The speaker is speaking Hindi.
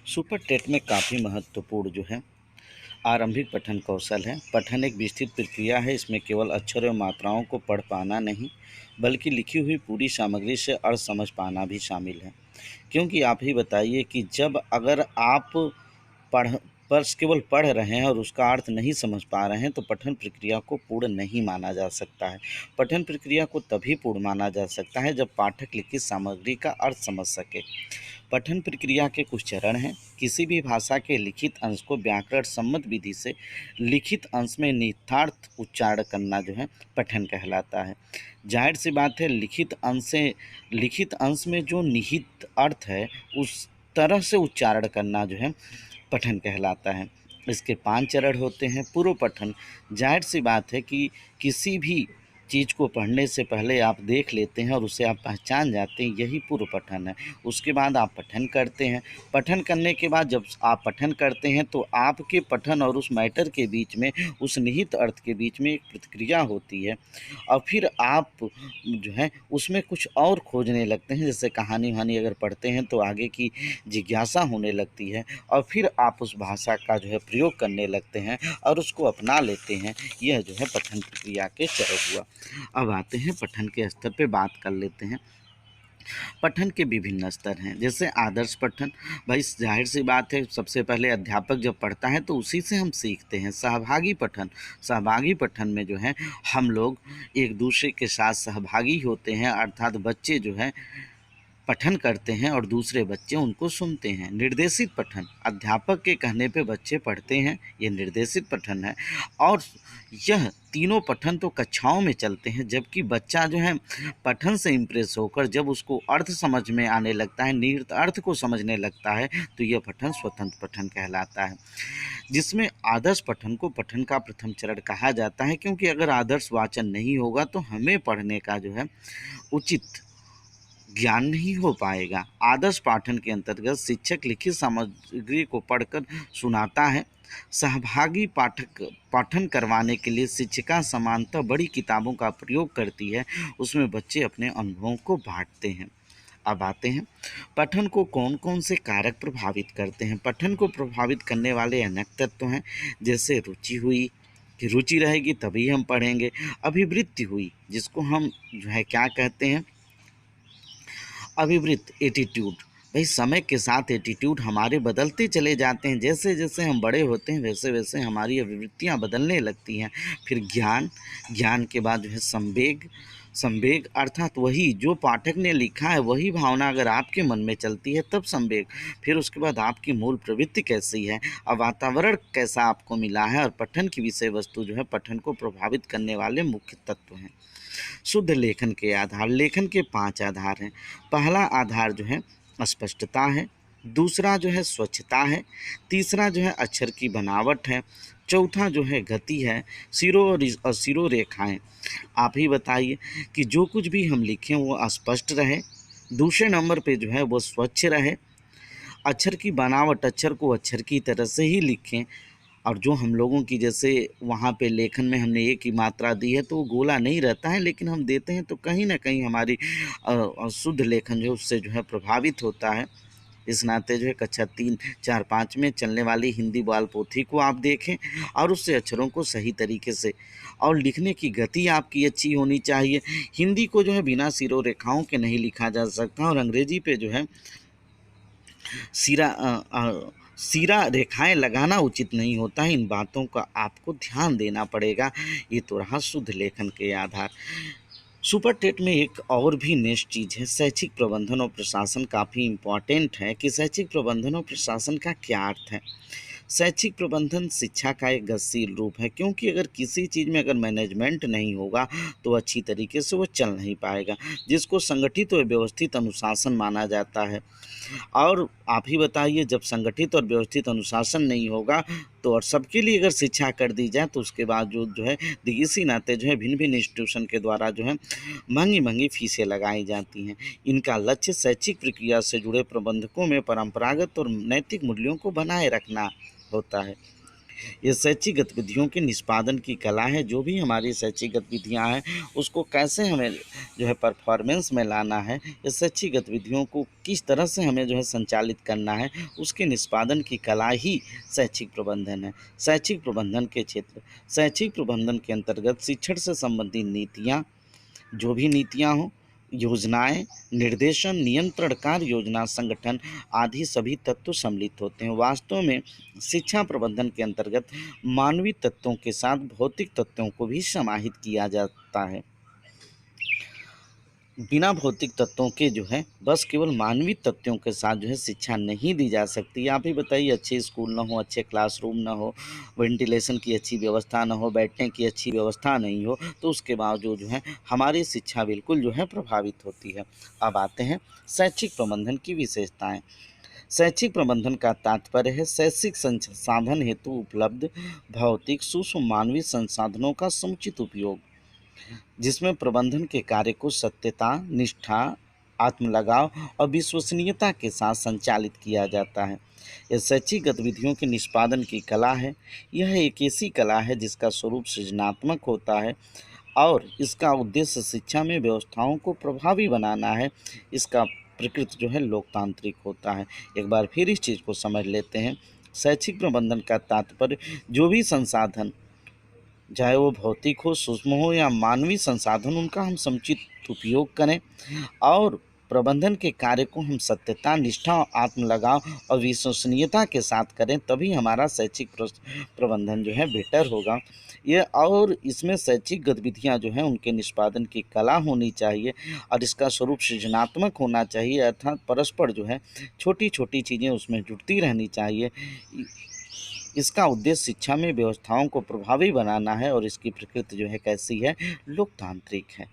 सुपर टेट में काफ़ी महत्वपूर्ण जो है आरंभिक पठन कौशल है। पठन एक विस्तृत प्रक्रिया है। इसमें केवल अक्षर और मात्राओं को पढ़ पाना नहीं, बल्कि लिखी हुई पूरी सामग्री से अर्थ समझ पाना भी शामिल है। क्योंकि आप ही बताइए कि जब अगर आप पढ़ बस केवल पढ़ रहे हैं और उसका अर्थ नहीं समझ पा रहे हैं, तो पठन प्रक्रिया को पूर्ण नहीं माना जा सकता है। पठन प्रक्रिया को तभी पूर्ण माना जा सकता है जब पाठक लिखित सामग्री का अर्थ समझ सके। पठन प्रक्रिया के कुछ चरण हैं। किसी भी भाषा के लिखित अंश को व्याकरण सम्मत विधि से लिखित अंश में निहितार्थ उच्चारण करना जो है पठन कहलाता है। जाहिर सी बात है, लिखित अंश में जो निहित अर्थ है उस तरह से उच्चारण करना जो है पठन कहलाता है। इसके 5 चरण होते हैं। पूर्व पठन, जाहिर सी बात है कि किसी भी चीज़ को पढ़ने से पहले आप देख लेते हैं और उसे आप पहचान जाते हैं, यही पूर्व पठन है। उसके बाद आप पठन करते हैं। पठन करने के बाद जब आप पठन करते हैं तो आपके पठन और उस मैटर के बीच में, उस निहित अर्थ के बीच में एक प्रतिक्रिया होती है और फिर आप जो है उसमें कुछ और खोजने लगते हैं। जैसे कहानी वहानी अगर पढ़ते हैं तो आगे की जिज्ञासा होने लगती है और फिर आप उस भाषा का जो है प्रयोग करने लगते हैं और उसको अपना लेते हैं। यह जो है पठन प्रक्रिया के चरण हुआ। अब आते हैं पठन के स्तर पे बात कर लेते हैं। पठन के विभिन्न स्तर हैं। जैसे आदर्श पठन, भाई जाहिर सी बात है, सबसे पहले अध्यापक जब पढ़ता है तो उसी से हम सीखते हैं। सहभागी पठन, सहभागी पठन में जो है हम लोग एक दूसरे के साथ सहभागी होते हैं, अर्थात बच्चे जो है पठन करते हैं और दूसरे बच्चे उनको सुनते हैं। निर्देशित पठन, अध्यापक के कहने पे बच्चे पढ़ते हैं, ये निर्देशित पठन है। और यह तीनों पठन तो कक्षाओं में चलते हैं, जबकि बच्चा जो है पठन से इम्प्रेस होकर जब उसको अर्थ समझ में आने लगता है, निहित अर्थ को समझने लगता है, तो यह पठन स्वतंत्र पठन कहलाता है। जिसमें आदर्श पठन को पठन का प्रथम चरण कहा जाता है, क्योंकि अगर आदर्श वाचन नहीं होगा तो हमें पढ़ने का जो है उचित ज्ञान नहीं हो पाएगा। आदर्श पाठन के अंतर्गत शिक्षक लिखित सामग्री को पढ़कर सुनाता है। सहभागी पाठक पाठन करवाने के लिए शिक्षिका सामान्यतः बड़ी किताबों का प्रयोग करती है। उसमें बच्चे अपने अनुभवों को बांटते हैं। अब आते हैं पठन को कौन कौन से कारक प्रभावित करते हैं। पठन को प्रभावित करने वाले अनेक तत्व हैं। जैसे रुचि हुई, कि रुचि रहेगी तभी हम पढ़ेंगे। अभिवृत्ति हुई, जिसको हम जो है क्या कहते हैं, अभिवृत्त एटीट्यूड। भाई समय के साथ एटीट्यूड हमारे बदलते चले जाते हैं। जैसे जैसे हम बड़े होते हैं वैसे वैसे हमारी अभिवृत्तियाँ बदलने लगती हैं। फिर ज्ञान, ज्ञान के बाद जो है संवेग, संवेग अर्थात वही जो पाठक ने लिखा है वही भावना अगर आपके मन में चलती है तब संवेग। फिर उसके बाद आपकी मूल प्रवृत्ति कैसी है और वातावरण कैसा आपको मिला है। और पठन की विषय वस्तु जो है पठन को प्रभावित करने वाले मुख्य तत्व हैं। शुद्ध लेखन के आधार, लेखन के 5 आधार हैं। पहला आधार जो है स्पष्टता है, दूसरा जो है स्वच्छता है, तीसरा जो है अक्षर की बनावट है, चौथा जो है गति है, सिरो रेखाएं। आप ही बताइए कि जो कुछ भी हम लिखें वो स्पष्ट रहे, दूसरे नंबर पे जो है वो स्वच्छ रहे, अक्षर की बनावट, अक्षर को अक्षर की तरह से ही लिखें। और जो हम लोगों की जैसे वहाँ पे लेखन में हमने एक ही मात्रा दी है तो वो गोला नहीं रहता है, लेकिन हम देते हैं तो कहीं ना कहीं हमारी शुद्ध लेखन जो उससे जो है प्रभावित होता है। इस नाते जो है कक्षा 3, 4, 5 में चलने वाली हिंदी बाल पोथी को आप देखें और उससे अक्षरों को सही तरीके से, और लिखने की गति आपकी अच्छी होनी चाहिए। हिंदी को जो है बिना सिरों रेखाओं के नहीं लिखा जा सकता और अंग्रेजी पे जो है सिरा सीरा रेखाएं लगाना उचित नहीं होता है। इन बातों का आपको ध्यान देना पड़ेगा। ये तो रहा शुद्ध लेखन के आधार। सुपर टेट में एक और भी नेक्स्ट चीज़ है, शैक्षिक प्रबंधन और प्रशासन। काफ़ी इम्पॉर्टेंट है कि शैक्षिक प्रबंधन और प्रशासन का क्या अर्थ है। शैक्षिक प्रबंधन शिक्षा का एक गतिशील रूप है, क्योंकि अगर किसी चीज़ में अगर मैनेजमेंट नहीं होगा तो अच्छी तरीके से वो चल नहीं पाएगा, जिसको संगठित और व्यवस्थित अनुशासन माना जाता है। और आप ही बताइए, जब संगठित और व्यवस्थित अनुशासन नहीं होगा तो और सबके लिए अगर शिक्षा कर दी जाए तो उसके बाद जो है इसी नाते जो है भिन्न भिन्न इंस्टीट्यूशन के द्वारा जो है महंगी महंगी फीसें लगाई जाती हैं। इनका लक्ष्य शैक्षिक प्रक्रिया से जुड़े प्रबंधकों में परंपरागत और नैतिक मूल्यों को बनाए रखना होता है। ये शैक्षिक गतिविधियों के निष्पादन की कला है। जो भी हमारी शैक्षिक गतिविधियाँ हैं उसको कैसे हमें जो है परफॉर्मेंस में लाना है, ये शैक्षिक गतिविधियों को किस तरह से हमें जो है संचालित करना है, उसके निष्पादन की कला ही शैक्षिक प्रबंधन है। शैक्षिक प्रबंधन के क्षेत्र, शैक्षिक प्रबंधन के अंतर्गत शिक्षण से संबंधित नीतियाँ, जो भी नीतियाँ हों, योजनाएं, निर्देशन, नियंत्रण, कार्य योजना, संगठन आदि सभी तत्व सम्मिलित होते हैं। वास्तव में शिक्षा प्रबंधन के अंतर्गत मानवीय तत्वों के साथ भौतिक तत्वों को भी समाहित किया जाता है। बिना भौतिक तत्वों के जो है बस केवल मानवीय तत्वों के साथ जो है शिक्षा नहीं दी जा सकती। आप ही बताइए, अच्छे स्कूल ना हो, अच्छे क्लासरूम ना हो, वेंटिलेशन की अच्छी व्यवस्था ना हो, बैठने की अच्छी व्यवस्था नहीं हो, तो उसके बावजूद जो है हमारी शिक्षा बिल्कुल जो है प्रभावित होती है। अब आते हैं शैक्षिक प्रबंधन की विशेषताएं। शैक्षिक प्रबंधन का तात्पर्य है शैक्षिक संसाधन हेतु उपलब्ध भौतिक सूक्ष्म मानवीय संसाधनों का समुचित उपयोग, जिसमें प्रबंधन के कार्य को सत्यता, निष्ठा, आत्मलगाव और विश्वसनीयता के साथ संचालित किया जाता है। यह शैक्षिक गतिविधियों के निष्पादन की कला है। यह एक ऐसी कला है जिसका स्वरूप सृजनात्मक होता है और इसका उद्देश्य शिक्षा में व्यवस्थाओं को प्रभावी बनाना है। इसका प्रकृति जो है लोकतांत्रिक होता है। एक बार फिर इस चीज़ को समझ लेते हैं। शैक्षिक प्रबंधन का तात्पर्य जो भी संसाधन, चाहे वो भौतिक हो, सूक्ष्म हो या मानवीय संसाधन, उनका हम समुचित उपयोग करें और प्रबंधन के कार्य को हम सत्यता, निष्ठा, आत्मलगाव और विश्वसनीयता के साथ करें, तभी हमारा शैक्षिक प्रबंधन जो है बेटर होगा। ये और इसमें शैक्षिक गतिविधियाँ जो हैं उनके निष्पादन की कला होनी चाहिए और इसका स्वरूप सृजनात्मक होना चाहिए, अर्थात परस्पर जो है छोटी छोटी चीज़ें उसमें जुड़ती रहनी चाहिए। इसका उद्देश्य शिक्षा में व्यवस्थाओं को प्रभावी बनाना है और इसकी प्रकृति जो है कैसी है, लोकतांत्रिक है।